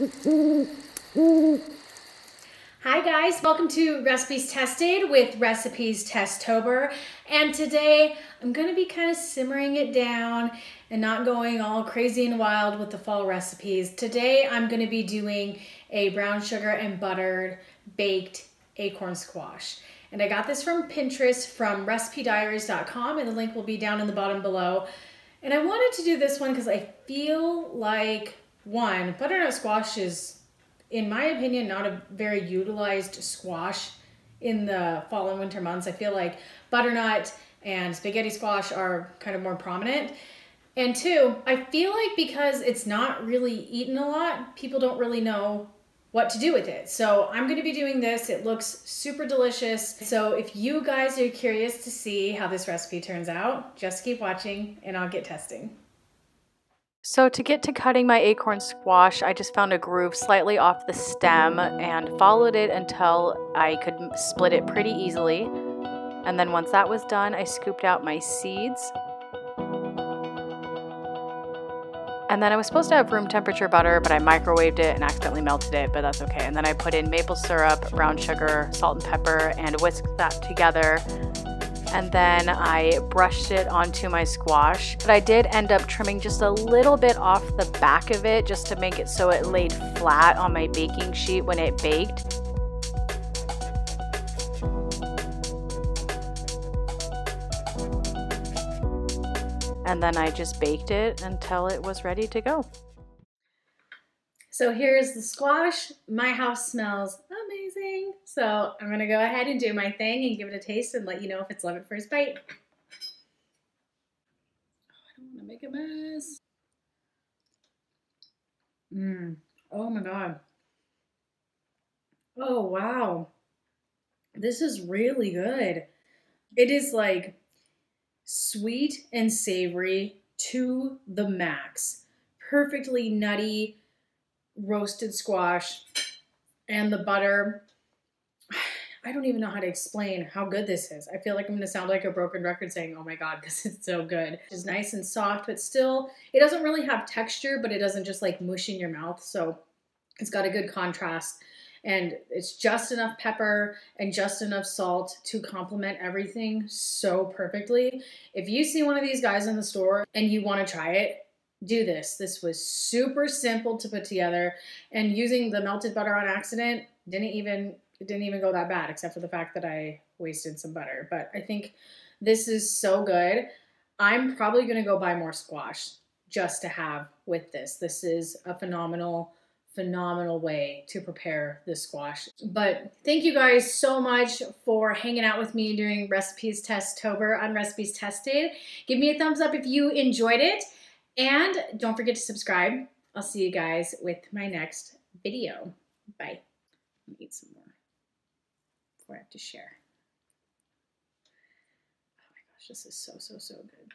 Hi guys, welcome to Recipes Tested with RecipesTestober, and today I'm going to be kind of simmering it down and not going all crazy and wild with the fall recipes. Today I'm going to be doing a brown sugar and buttered baked acorn squash. And I got this from Pinterest from recipe-diaries.com, and the link will be down in the bottom below. And I wanted to do this one because I feel like, one, butternut squash is, in my opinion, not a very utilized squash in the fall and winter months. I feel like butternut and spaghetti squash are kind of more prominent. And two, I feel like because it's not really eaten a lot, people don't really know what to do with it. So I'm going to be doing this. It looks super delicious. So if you guys are curious to see how this recipe turns out, just keep watching and I'll get testing. So to get to cutting my acorn squash, I just found a groove slightly off the stem and followed it until I could split it pretty easily. And then once that was done, I scooped out my seeds. And then I was supposed to have room temperature butter, but I microwaved it and accidentally melted it, but that's okay. And then I put in maple syrup, brown sugar, salt and pepper, and whisked that together. And then I brushed it onto my squash. But I did end up trimming just a little bit off the back of it just to make it so it laid flat on my baking sheet when it baked. And then I just baked it until it was ready to go. So here's the squash. My house smells amazing. So I'm gonna go ahead and do my thing and give it a taste and let you know if it's love at first bite. Oh, I don't wanna make a mess. Oh my God. Oh, wow. This is really good. It is like sweet and savory to the max. Perfectly nutty roasted squash, and the butter. I don't even know how to explain how good this is. I feel like I'm gonna sound like a broken record saying, oh my God, because it's so good. It's nice and soft, but still, it doesn't really have texture, but it doesn't just like mush in your mouth. So it's got a good contrast. And it's just enough pepper and just enough salt to complement everything so perfectly. If you see one of these guys in the store and you want to try it, do this. This was super simple to put together, and using the melted butter on accident it didn't even go that bad, except for the fact that I wasted some butter. But I think this is so good. I'm probably going to go buy more squash just to have with this. This is a phenomenal way to prepare this squash. But thank you guys so much for hanging out with me during Recipes Testober on Recipes Tested. Give me a thumbs up if you enjoyed it, and don't forget to subscribe. I'll see you guys with my next video. Bye. Let me eat some more before I have to share. Oh my gosh, this is so good.